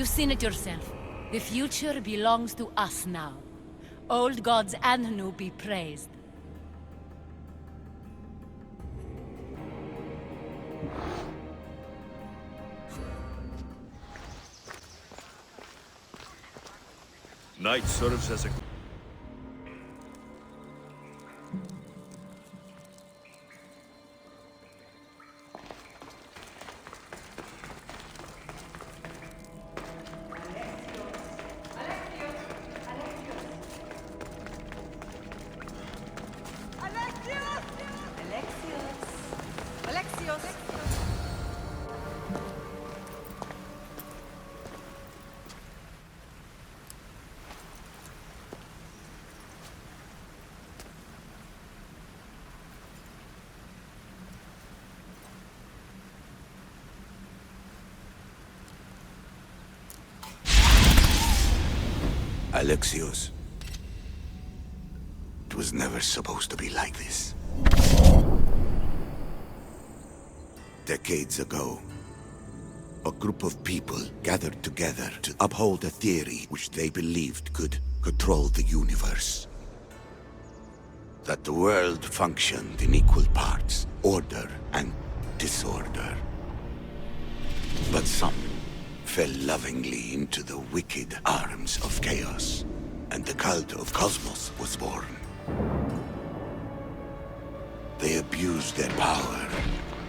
You've seen it yourself. The future belongs to us now. Old gods and new be praised. Knight serves as a... Alexios. It was never supposed to be like this. Decades ago, a group of people gathered together to uphold a theory which they believed could control the universe. That the world functioned in equal parts, order and disorder. But some fell lovingly into the wicked arms of chaos, and the cult of Cosmos was born. They abused their power,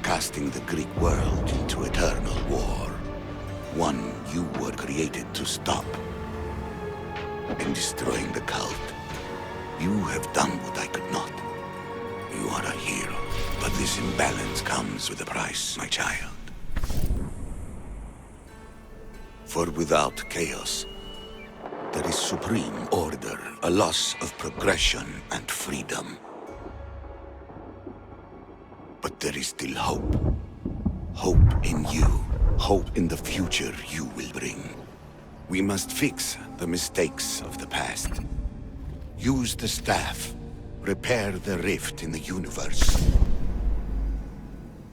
casting the Greek world into eternal war. One you were created to stop. In destroying the cult, you have done what I could not. You are a hero, but this imbalance comes with a price, my child. For without chaos, there is supreme order, a loss of progression and freedom. But there is still hope. Hope in you. Hope in the future you will bring. We must fix the mistakes of the past. Use the staff. Repair the rift in the universe.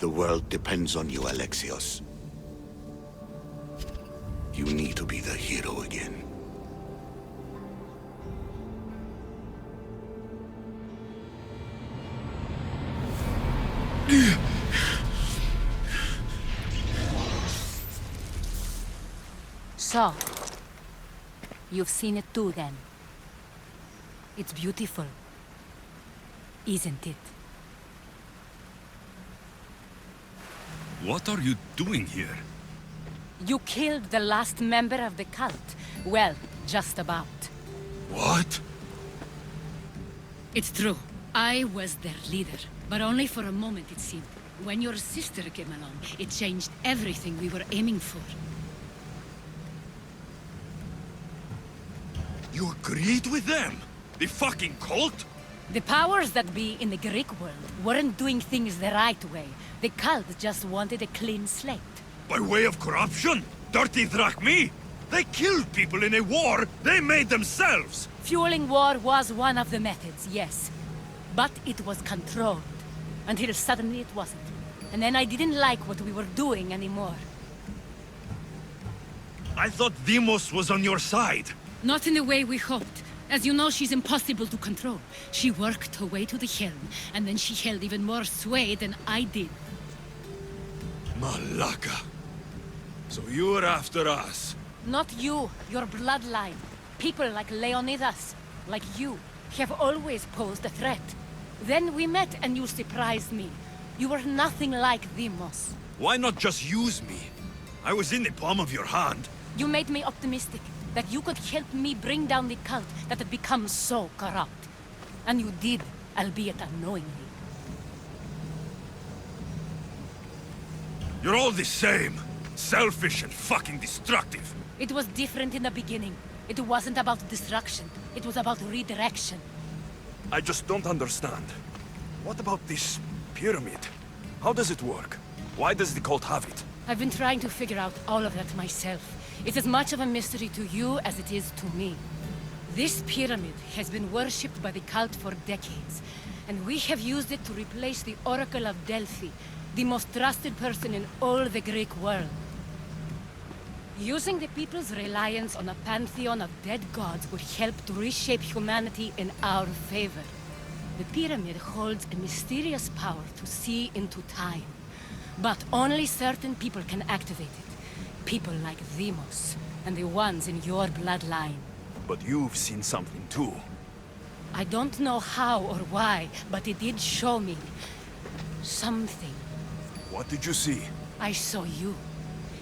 The world depends on you, Alexios. You need to be the hero again. So, you've seen it too then. It's beautiful, isn't it? What are you doing here? You killed the last member of the cult. Well, just about. What? It's true. I was their leader, but only for a moment it seemed. When your sister came along, it changed everything we were aiming for. You agreed with them? The fucking cult? The powers that be in the Greek world weren't doing things the right way. The cult just wanted a clean slate. By way of corruption? Dirty drachmi? They killed people in a war they made themselves! Fueling war was one of the methods, yes. But it was controlled. Until suddenly it wasn't. And then I didn't like what we were doing anymore. I thought Deimos was on your side. Not in the way we hoped. As you know, she's impossible to control. She worked her way to the helm, and then she held even more sway than I did. Malaka. So you were after us? Not you, your bloodline. People like Leonidas, like you, have always posed a threat. Then we met and you surprised me. You were nothing like Deimos. Why not just use me? I was in the palm of your hand. You made me optimistic that you could help me bring down the cult that had become so corrupt. And you did, albeit unknowingly. You're all the same. Selfish and fucking destructive. It was different in the beginning. It wasn't about destruction. It was about redirection. I just don't understand. What about this pyramid? How does it work? Why does the cult have it? I've been trying to figure out all of that myself. It's as much of a mystery to you as it is to me. This pyramid has been worshipped by the cult for decades, and we have used it to replace the Oracle of Delphi, the most trusted person in all the Greek world. Using the people's reliance on a pantheon of dead gods would help to reshape humanity in our favor. The pyramid holds a mysterious power to see into time. But only certain people can activate it. People like Demos, and the ones in your bloodline. But you've seen something too. I don't know how or why, but it did show me something. What did you see? I saw you.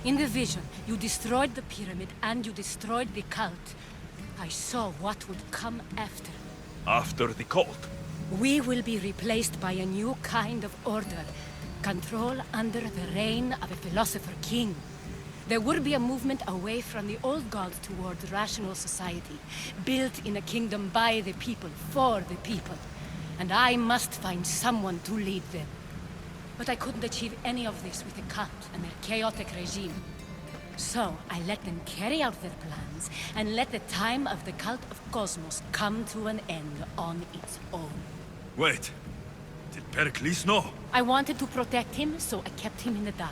In the vision, you destroyed the pyramid and you destroyed the cult. I saw what would come after. After the cult? We will be replaced by a new kind of order. Control under the reign of a philosopher king. There would be a movement away from the old gods towards rational society, built in a kingdom by the people, for the people. And I must find someone to lead them. But I couldn't achieve any of this with the cult and their chaotic regime. So I let them carry out their plans, and let the time of the cult of Cosmos come to an end on its own. Wait. Did Pericles know? I wanted to protect him, so I kept him in the dark.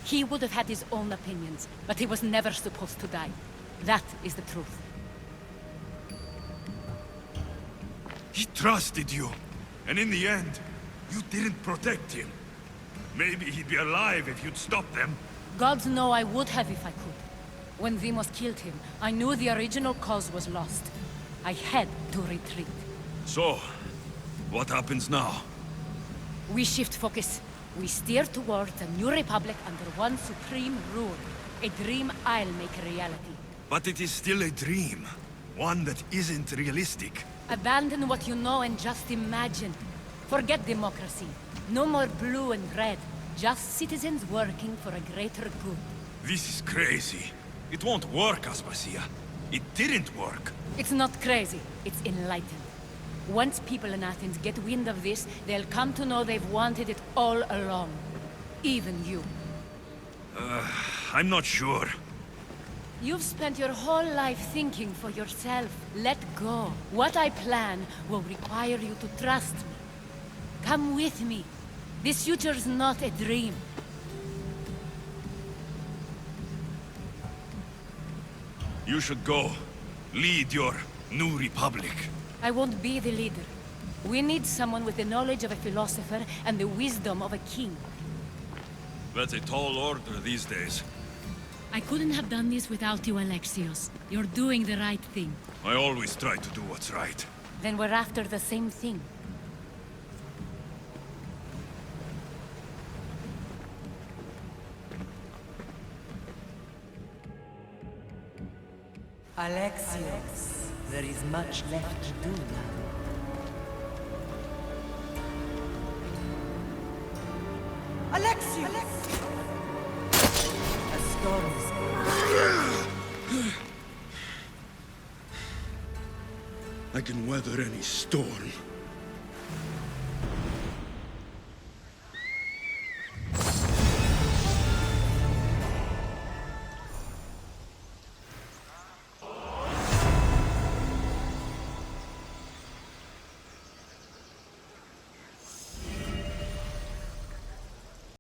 He would have had his own opinions, but he was never supposed to die. That is the truth. He trusted you. And in the end, you didn't protect him. Maybe he'd be alive if you'd stopped them. Gods know I would have if I could. When Demos killed him, I knew the original cause was lost. I had to retreat. So, what happens now? We shift focus. We steer towards a new republic under one supreme rule. A dream I'll make a reality. But it is still a dream. One that isn't realistic. Abandon what you know and just imagine. Forget democracy. No more blue and red. Just citizens working for a greater good. This is crazy. It won't work, Aspasia. It didn't work. It's not crazy. It's enlightened. Once people in Athens get wind of this, they'll come to know they've wanted it all along. Even you. I'm not sure. You've spent your whole life thinking for yourself. Let go. What I plan will require you to trust me. Come with me. This future's not a dream. You should go. Lead your new republic. I won't be the leader. We need someone with the knowledge of a philosopher and the wisdom of a king. That's a tall order these days. I couldn't have done this without you, Alexios. You're doing the right thing. I always try to do what's right. Then we're after the same thing. Alexios, there is much left to do now. Alexios! A storm is brewing. I can weather any storm.